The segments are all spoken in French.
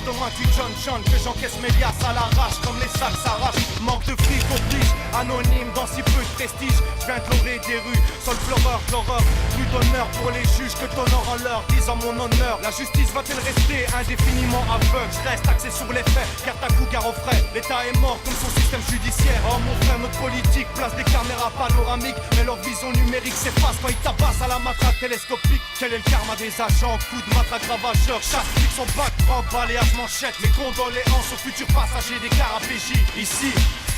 de moi du John que j'encaisse mes liasses à l'arrache comme les sacs s'arrachent. Manque de fric oblige, anonyme dans si peu de prestige. Je viens de l'oreille des rues, sol pleureur de l'horreur. Plus d'honneur pour les juges que d'honneur en leur disant mon honneur. La justice va-t-elle rester indéfiniment aveugle? Je reste axé sur les faits, garde à coup, gare aux frais. L'État est mort comme son système judiciaire. Oh mon frère, notre politique place des caméras panoramiques, mais leur vision numérique s'efface quand ils tabassent à la matraque télescopique. Quel est le karma des agents? Coup de matraque ravageur, chaque flic son bac, prend balayage manchette. Mes condoléances aux futurs passagers des cars APJ. Ici,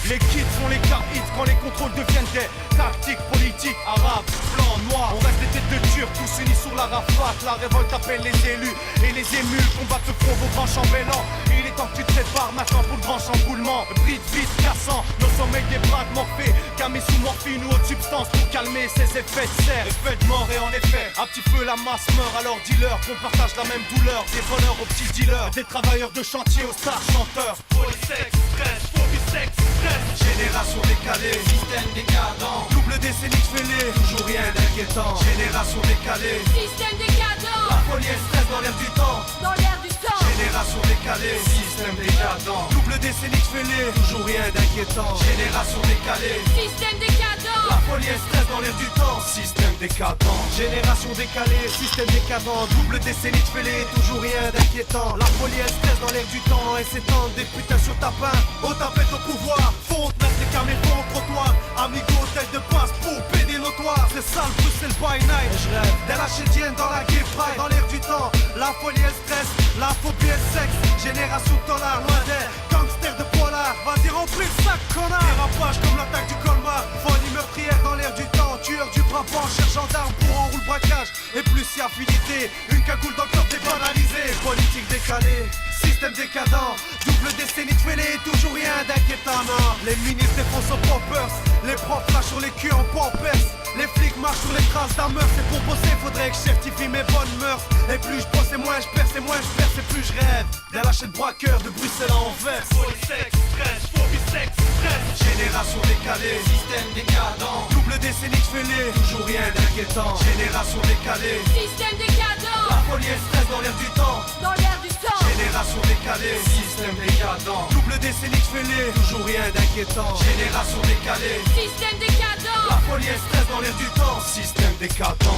les kids font les caïds quand les contrôles deviennent des tactiques politiques. Arabes, blancs, noirs, on reste des têtes de Turcs, tous unis sur la rafate. La révolte appelle les élus et les émus combattent le front vos grands chambellans. Il est temps que tu te prépares maintenant pour le grand chamboulement. Bride vite, cassant nos sommeils des bras de morphée. Camé sous morphine ou autre substance pour calmer ses effets de serre. Effet de mort et en effet, à petit feu la masse meurt. Alors dis-leur qu'on partage la même douleur. Des voleurs aux petits dealers, des travailleurs de chantier aux stars chanteurs. Polysex, stress, phobie, sexe, stress. Génération décalée, système décadent. Double décennie de fêlée, toujours rien d'inquiétant. Génération décalée, système décadent. la folie et le stress dans l'air du temps. Dans l'air du temps. Génération décalée, système décadent. Double décennie de fêlée, toujours rien d'inquiétant. Génération décalée, système décadent. la folie et le stress dans l'air du temps. Système décadent. Génération décalée, système décadent. Double décennie de fêlée, toujours rien d'inquiétant. La folie et le stress dans l'air du temps. Et s'étendent des putains sur ta pain. Au tapette au pouvoir, fonte, mettre les caméras au trottoir. Amigo, tête de passe pour pédé notoire. C'est ça le plus, c'est le by night. Et je rêve d'elle chétienne dans la gay pride. Dans l'air du temps, la folie et le stress, la phobie et le sexe. Génération de dollars, loin des gangsters de polar. Vas-y, remplis le sac, connard. Dérapage comme l'attaque du Colmar. Folie meurtrière dans l'air du temps. Tueur du brabant, cherchant d'armes pour enroule braquage. Et plus si affinité, une cagoule dans le corps débanalisé. Politique décalée, système décadent. Double décennie de fêlée, toujours rien d'inquiétant, non. Les ministres défoncent aux poppers. Les profs lâchent sur les culs en pompers. Les flics marchent sur les traces d'un meurtre. C'est pour bosser, faudrait que je certifie mes bonnes mœurs. Et plus je bosse et moins je perce, et moins je perce et plus je rêve. D'un lâcher de braqueur de Bruxelles à Anvers. Polysex, stress, phobie, sexe, stress. Génération décalée, système décadent. Double décennie de fêlée, toujours rien d'inquiétant. Génération décalée, système décadent. la folie et le stress dans l'air du temps. Dans l'air du temps. Génération décalée, système décadent. Double décennie de fêlée, toujours rien d'inquiétant. Génération décalée, système décadent. la folie et le stress dans l'air du temps. Système décadent.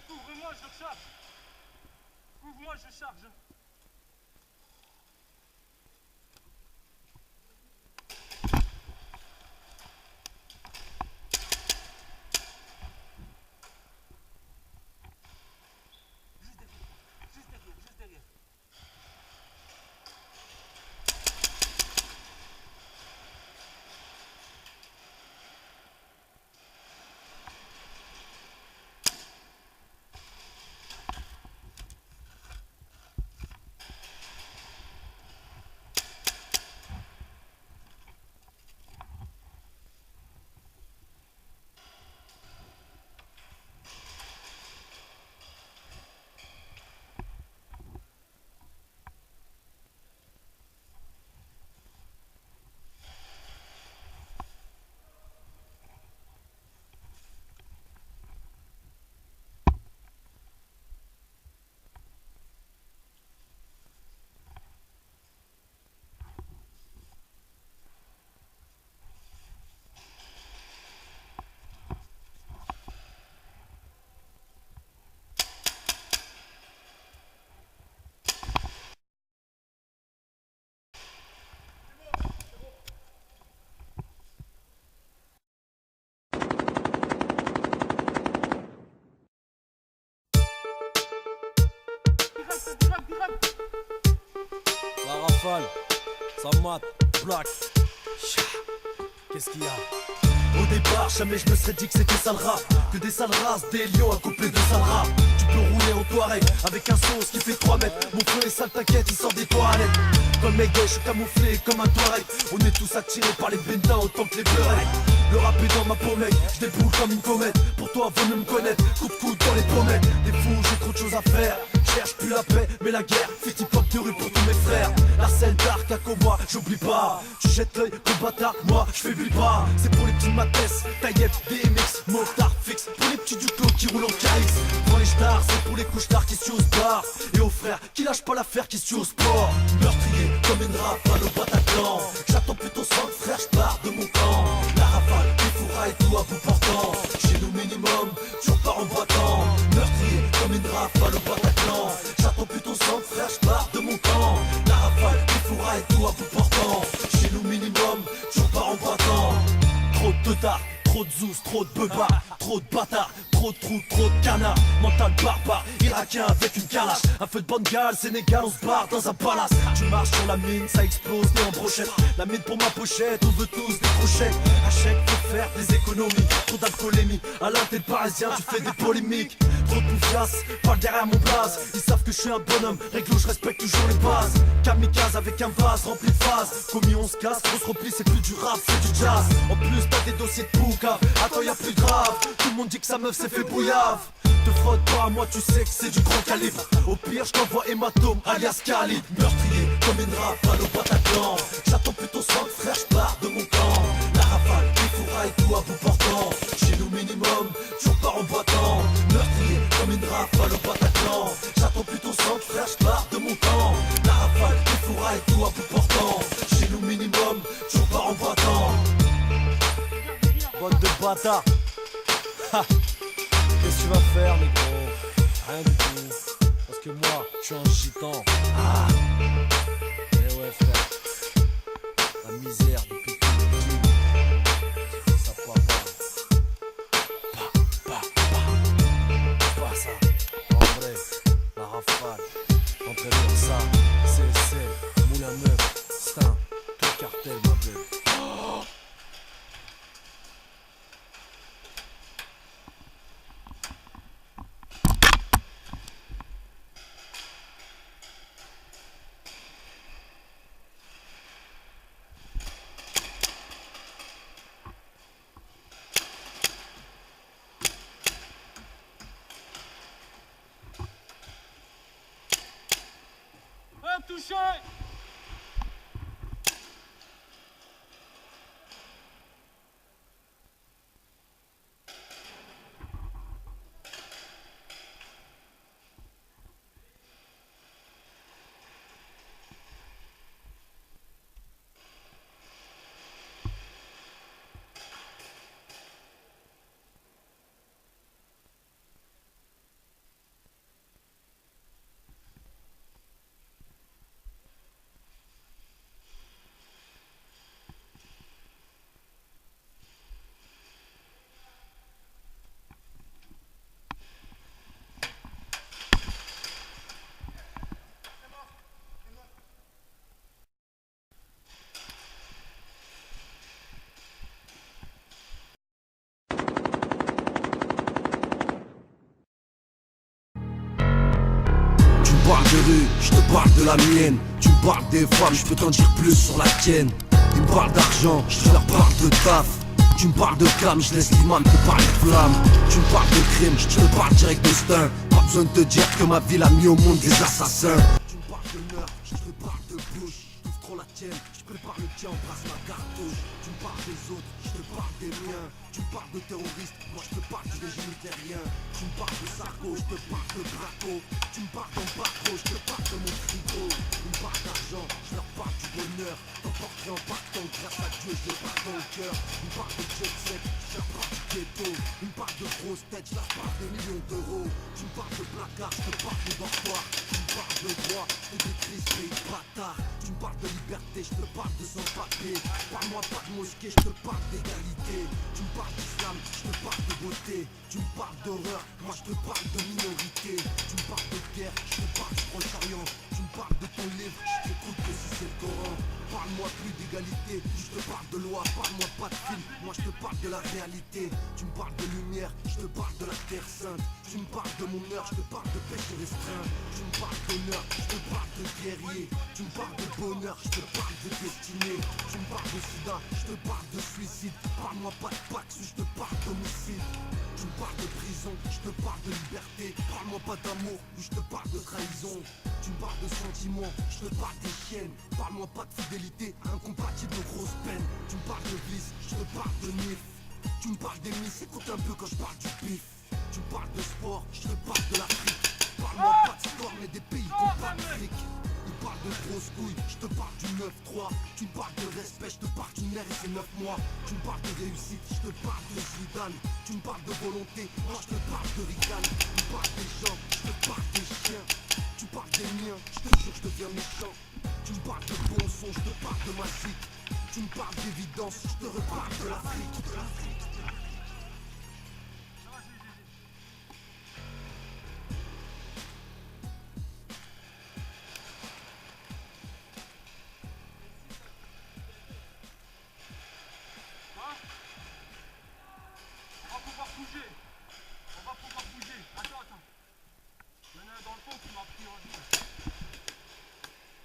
Couvre-moi, je charge. Couvre-moi, je charge. Juste derrière. La rafale, ça mate, black. Qu'est-ce qu'il y a? Au départ, jamais je me serais dit que c'était ça le rap. Que des sales races, des lions accouplés de sales rap. Tu peux rouler en Touareg avec un sauce qui fait 3 mètres. Mon feu est sale, t'inquiète, il sort des toilettes. Comme mes gars, je suis camouflé comme un Touareg. On est tous attirés par les bendins autant que les beurrettes. Le rap est dans ma peau mec, je déboule comme une comète. Pour toi, avant de me connaître, coup de coude dans les pommettes. Des fous, j'ai trop de choses à faire. Cherche plus la paix, mais la guerre. Fait hip-hop de rue pour tous mes frères. La scène d'arc à Cobois, j'oublie pas. Tu jettes l'œil, le bâtard, moi, je faiblis pas. C'est pour les petits matesses, taillettes, DMX, motard fixe. Pour les petits du clos qui roulent en KX. Pour les stars, c'est pour les couches-tards qui se tuent au bar. Et aux frères qui lâchent pas l'affaire, qui se tuent au sport. Meurtrier comme une rafale au Bataclan. J'attends plutôt 5 frères, j'pars de mon camp. La rafale, les fourrailles, tout à bout portant. Chez nous minimum, tu repars en boitant. Meurtrier comme une rafale au Bataclan. J'attends plutôt 5 frères, j'pars de mon camp. La rafale, les fourrailles, tout à bout portant. Chez nous minimum, tu repars en boitant. Trop de teutards, trop de zouz, trop de beubas, trop de bâtards, trop de trous, trop de canards. Mental barbare, irakien avec une calache. Un feu de Bengale, Sénégal, on se barre dans un palace. Tu marches sur la mine, ça explose, t'es en brochette. La mine pour ma pochette, on veut tous des crochets. À chèque, faut faire des économies. Trop d'alcoolémie, Alain t'es parisien, tu fais des polémiques. Trop de poufias, parle derrière mon blaze. Ils savent que je suis un bonhomme, réglo, je respecte toujours les bases. Kamikaze avec un vase rempli de phases. Commis on se casse, on se replie, c'est plus du rap, c'est du jazz. En plus t'as des dossiers de poucave, attends y'a plus grave. Tout le monde dit que sa meuf s'est fait bouillave. Te frotte pas à moi, tu sais que c'est du grand calibre. Au pire je t'envoie hématome, alias Khalid. Meurtrier comme une rafale au Bataclan. J'attends plutôt 5 frères, j'pars de mon camp. La rafale, les fourrailles, tout à bout portant. Chez nous minimum, tu repars en boitant. Meurtrier comme une rafale au Bataclan. J'attends plutôt 5 frères, j'pars de mon camp. La rafale, les fourrailles, tout à bout portant. Chez nous minimum, tu repars en boitant. Bande de bâtards. Ha. Qu'est-ce que tu vas faire, mes gros? Rien du tout. Parce que moi, je suis un gitan. Ah. Eh ouais, frère. La misère depuis tout le petit. Ça part pas. Pas ça. En vrai, la rafale. Entraîneur ça. CSL. Moulin neuf. Stin. Tout cartel, ma belle. Oh. Touché! Tu me parles de rue, je te parle de la mienne. Tu me parles des femmes, je peux t'en dire plus sur la tienne. Ils me parlent d'argent, je leur parle de taf. Tu me parles de cam, je laisse l'imam te parler de flamme. Tu me parles de crime, je te parle direct de stin. Pas besoin de te dire que ma ville a mis au monde des assassins. Tu me parles de meurtre, je te parle de bouche. T'ouvres trop la tienne, je prépare le tien, embrasse ma cartouche. Tu me parles des autres, je te parle des miens. Tu me parles de terroristes, moi je te parle du régime terrien. Tu me parles de Sarko, je te parle de Braco. Tu me parles d'embargo, je te parle de mon frigo. Ils me parlent d'argent, je leur parle du bonheur. T'emporterai en partant, grâce à Dieu, je les parle dans le cœur. Ils me parlent de jet set, je leur parle du ghetto. Ils me parlent de grosses têtes, je leur parle des millions d'euros. Tu me parles de placard, je te parle de dortoir. Tu me parles de droit, je te décris ce pays de bâtard. Tu me parles de liberté, je te parle de sans-papier. Parle-moi pas de mosquée, je te parle d'égalité. Tu me parles d'islam, je te parle de beauté. Tu me parles d'horreur, moi je te parle de minorité. Tu me parles de guerre, je te parle du Proche-Orient. Tu me parles de ton livre, je t'écoute que si c'est le Coran. Parle-moi plus des d'égalité. Je te parle de loi, parle-moi pas de film. Moi je te parle de la réalité. Tu me parles de lumière, je te parle de la terre sainte. Tu me parles de mon heure, je te parle de péché restreint. Tu me parles d'honneur, je te parle de guerrier. Tu me parles de bonheur, je te parle de destinée. Tu me parles de sida, je te parle de suicide. Parle-moi pas de Pax, je te parle d'homicide. Tu me parles de prison, je te parle de liberté. Parle-moi pas d'amour, je te parle de trahison. Tu me parles de sentiments, je te parle des chiennes. Parle-moi pas de fidélité, incompatible aux grosses peines. Tu me parles de vice, je te parle de nif. Tu me parles des miss, écoute un peu quand je parle du pif. Tu me parles de sport, je te parle de l'Afrique. Parle-moi pas de sport mais des pays qui ont pas de fric. Il parle de grosses couilles, je te parle du 9-3. Tu me parles de respect, je te parle d'une mère et ses 9 mois. Tu me parles de réussite, je te parle de Zidane. Tu me parles de volonté, moi je te parle de Rican. Tu me parles des gens, je te parle des chiens. Tu parles des miens, je te jure je deviens méchant. Tu me parles de bon son, je te parle de ma zik. Tu me parles d'évidence, je te reparle de l'Afrique. On va pouvoir bouger. On va pouvoir bouger. Attends. Il y en a un dans le fond qui m'a pris en vie.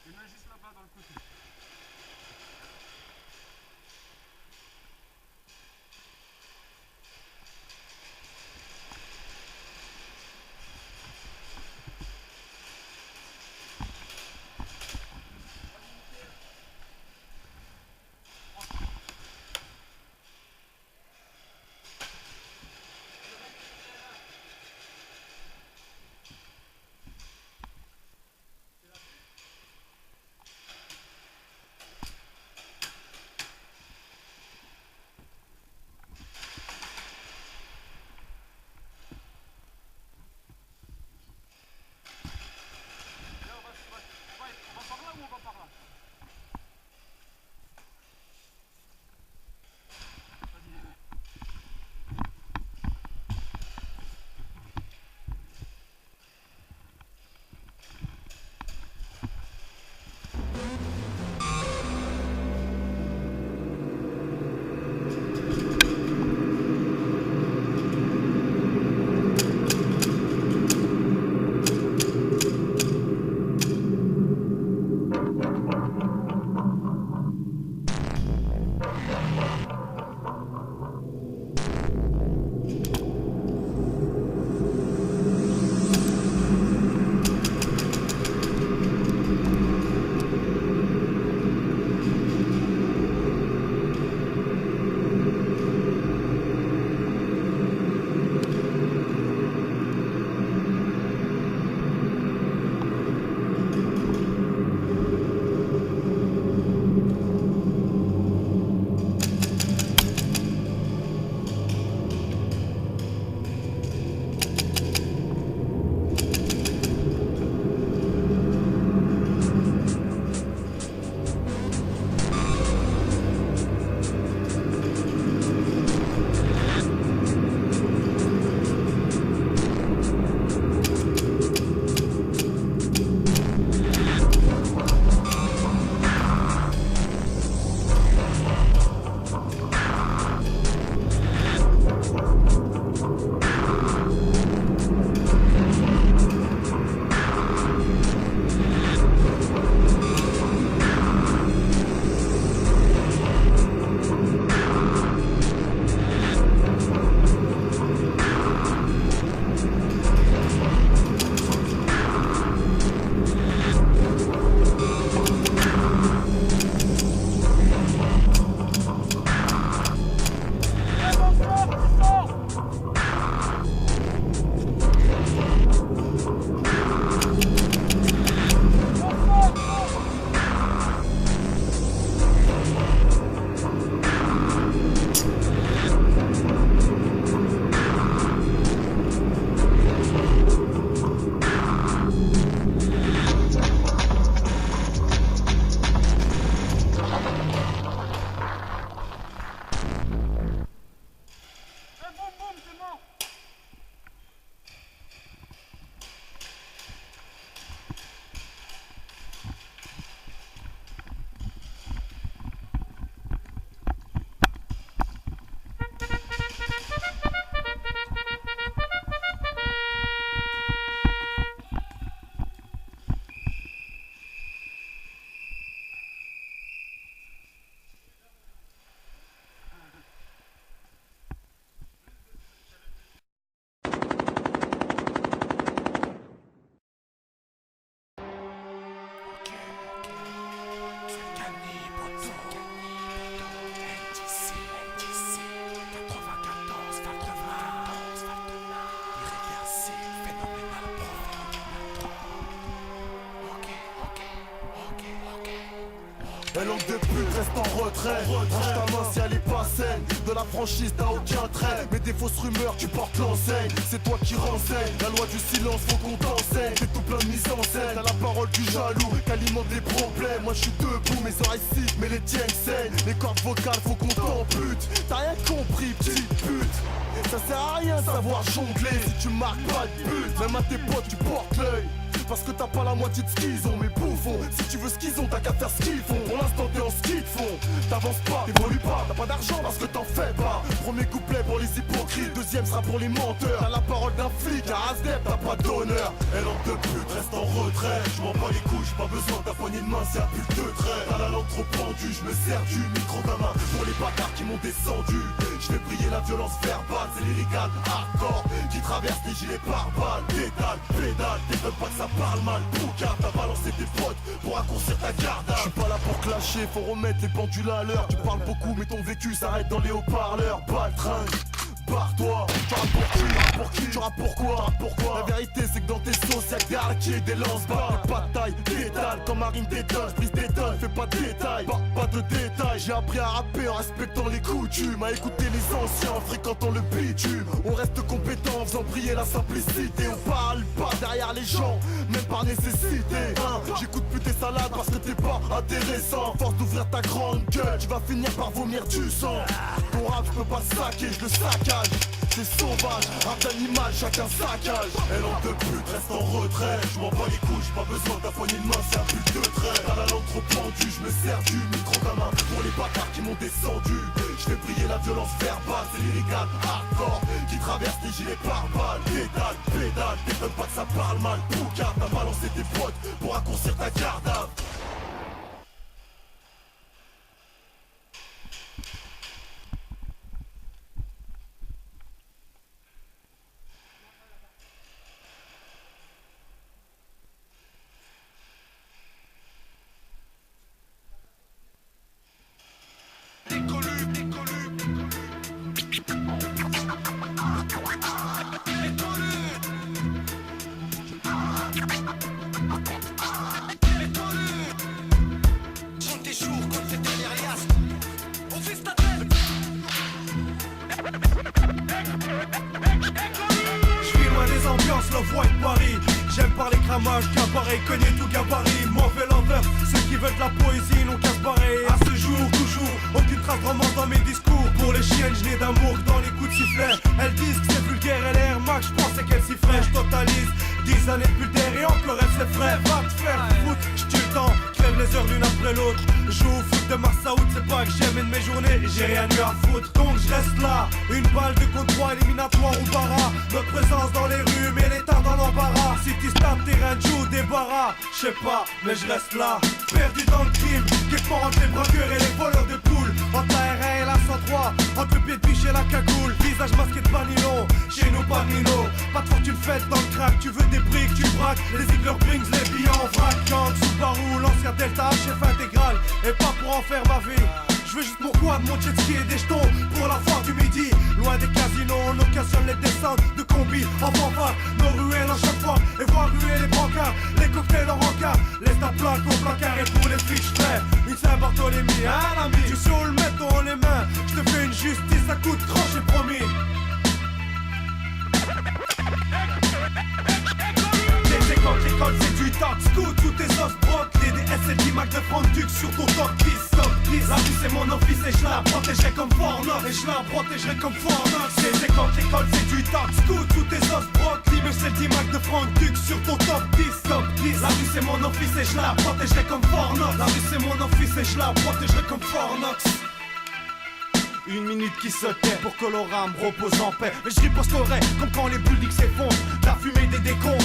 Il y en a juste là-bas dans le côté. On va par là ou on va par là? Elle langue de pute, reste en retrait. Range ta main si elle est pas saine. De la franchise t'as aucun trait. Mais des fausses rumeurs tu portes l'enseigne. C'est toi qui renseigne. La loi du silence faut qu'on t'enseigne. T'es tout plein de mise en scène. T'as la parole du jaloux qu'alimente les problèmes. Moi je suis debout, mes oreilles sifflent mais les tiennes saignent. Les cordes vocales faut qu'on t'ampute. T'as rien compris petite pute. Ça sert à rien de savoir jongler si tu marques pas de but. Même à tes potes tu portes l'œil. Parce que t'as pas la moitié de ce qu'ils ont, mais bouffons. Si tu veux ce qu'ils ont, t'as qu'à faire ce qu'ils font. Pour l'instant t'es en ski de fond. T'avances pas, t'évolues pas, t'as pas d'argent parce que t'en fais pas. Premier couplet pour les hypocrites, deuxième sera pour les menteurs. T'as la parole d'un flic, à Asdep, t'as pas d'honneur. Elle en de pute, reste en retrait. Je m'en bats les couilles, j'ai pas besoin de ta poignée de main, c'est un pull de trait. T'as la langue trop pendue, je me sers du micro comme un pour les bâtards qui m'ont descendu. Je fais briller la violence verbale, c'est lyrical hardcore qui traverse les gilets pare-balles. Pédale, pédale, t'étonnes pas que ça parle mal. Boucard, t'as balancé tes potes pour raccourcir ta garde. Je suis pas là pour clasher, faut remettre les pendules à l'heure. Tu parles beaucoup mais ton vécu s'arrête dans les haut-parleurs. Baltringue, barre-toi. Tu rappes pour qui? Tu rappes pourquoi? La vérité c'est que dans tes sauces y'a des harkis et des lance-balles. Pas de taille, détale, comme Marine détonne. J'brise des tonnes, fais pas de détails, pas de détails. J'ai appris à rapper en respectant les coutumes, à écouter les anciens en fréquentant le bitume. On reste compétent en faisant briller la simplicité. On parle pas derrière les gens, même par nécessité. J'écoute plus tes salades parce que t'es pas intéressant. Force d'ouvrir ta grande gueule, tu vas finir par vomir du sang. Ton rap j'peux pas le saquer, je le saccage. C'est sauvage, rap d'animal, chacun saccage. Elle en de pute, reste en retrait. Je m'en bats les couilles, j'ai pas besoin de ta poignée de main, c'est un but de trait. T'as la langue trop pendue, je me sers du micro comme un pour les bâtards qui m'ont descendu. Je fais briller la violence verbale, c'est lyrical hardcore qui traverse les gilets pare-balles. Pédale, pédale, t'étonnes pas que ça parle mal. Boucard, t'as balancé tes potes pour raccourcir ta garde. J'aime parler cramage, cabaret, connais tout gabarit. Mauvais l'envers, ceux qui veulent de la poésie n'ont qu'à se barrer. À ce jour, toujours, aucune trace de romance dans mes discours. Pour les chiennes, je n'ai d'amour que dans les coups de sifflet. Elles disent que c'est vulgaire et l'air max, je pensais qu'elles s'y feraient. Je totalise 10 années de plus et encore elles se feraient. Va te faire foutre, j'tue le temps, crève les heures l'une après l'autre. Joue au foot de mars à août, c'est pas que j'aime une de mes journées, j'ai rien eu à foutre. Donc je reste là, une balle de contre 3 éliminatoire ou bara. Notre présence dans les rues, mais l'état dans l'embarras. City stade, terrain de jeu, débarras. J'sais pas, mais je reste là, perdu dans le crime, quelque part entre les braqueurs et les voleurs de poules. Entre la R1 et la 103, entre le pied de biche et la cagoule. Visage masqué de panilon, chez nous pas de Nino. Pas de fortune faite dans le crack, tu veux des briques, tu braques. Les Ziggler Brings, les billets en vrac. Gang, Subaru, l'ancien Delta, chef intégral. Et pas pour en faire ma vie. Je veux juste mon quad, mon jet ski et des jetons pour la foire du midi. Loin des casinos, on occasionne les descentes de combi en fanfare. Nos ruelles à chaque fois, et voir ruer les brancards. Les cocktails en rencard, laisse ta plaque au placard. Et pour les flics, je fais une Saint-Barthélemy, un ami. Tu sais où le mettre dans les mains, je te fais une justice à coups de croche, j'ai promis. Quand l'école c'est du top scoot, tous tes os broc. Les DSLD Mac de Franck Duc sur ton top 10, top 10. La vie c'est mon office et je la protégerai comme Fornox. Et je la protégerai comme Fornox. C'est quand l'école c'est du top scoot, tous tes os broc. Les DSLD Mac de Franck Duc sur ton top 10, top 10. La vie c'est mon office et je la protégerai comme Fornox. La vie c'est mon office et je la protégerai comme Fornox. Une minute qui se tait pour que l'orame repose en paix. Mais je riposterai comme quand les buildings s'effondrent. La fumée des décombres,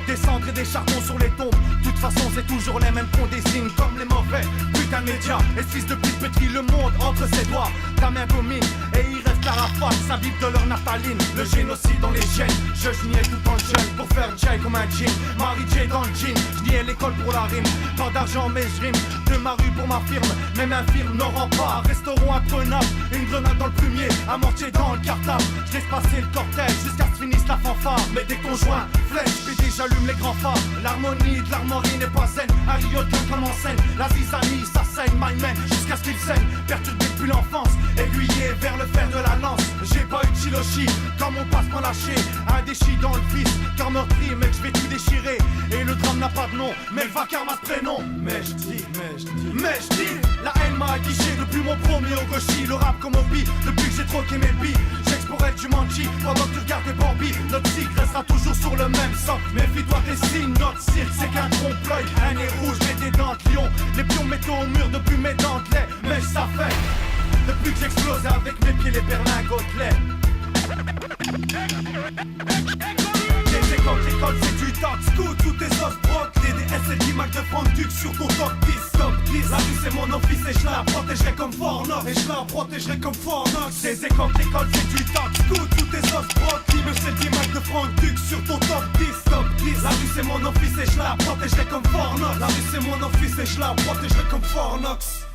des cendres et des charbons sur les tombes. De toute façon c'est toujours les mêmes qu'on désigne comme les mauvais putain de médias. Et fils de pute pétrit le monde entre ses doigts. Ta main domine et il reste la rafale, ça vibre de leur naphthaline. Le génocide dans les gènes, je niais tout en jeune pour faire J comme un jean. Marie J dans le jean, je niais l'école pour la rime. Pas d'argent mais je rime, de ma rue pour ma firme. Même un firme n'aura pas, resteront imprenable. Une grenade dans le plumier, un mortier dans le cartable. Je laisse passer le cortège jusqu'à ce finisse la fanfare. Mais dès qu'on joint, flèche, puis j'allume les grands phares. L'harmonie de l'armoirie n'est pas saine, un riotin comme en scène. La zizanie, ça saigne, my man. perturbé depuis l'enfance, aiguillé vers le fer de la lance. J'ai pas eu de chilochi, quand mon passement lâché, un déchi dans le vice, car meurtri, mec, je vais tout déchirer. Et le drame n'a pas de nom, mais le vacarme a ce prénom. Mais je dis, la haine m'a aguiché depuis mon premier au gauchi. Le rap comme hobby, depuis que j'ai troqué mes billes. J'explorais du Jumanji, pendant que tu regardes des Bambi. Notre cycle restera toujours sur le même socle. Méfie-toi des signes, notre cirque c'est qu'un trompe-l'œil. Un nez rouge, mais des dents de lion. Les pions métaux au mur depuis mes dents de lait. Mais ça fait, depuis que j'explose avec mes pieds les berlingots de lait. Les écoles, c'est du talk scoot, tous tes os broc. Les DSLD Mac de Franck Duc sur ton top 10, top 10. La rue c'est mon office et je la protégerai comme Fort Knox. Et je la protégerai comme Fort Knox. Les écoles, c'est du talk scoot, tous tes os broc. Les Mac de Franck Duc sur ton top 10, top 10. La rue c'est mon office et je la protégerai comme Fort Knox. La rue c'est mon office et je la protégerai comme Fort Knox.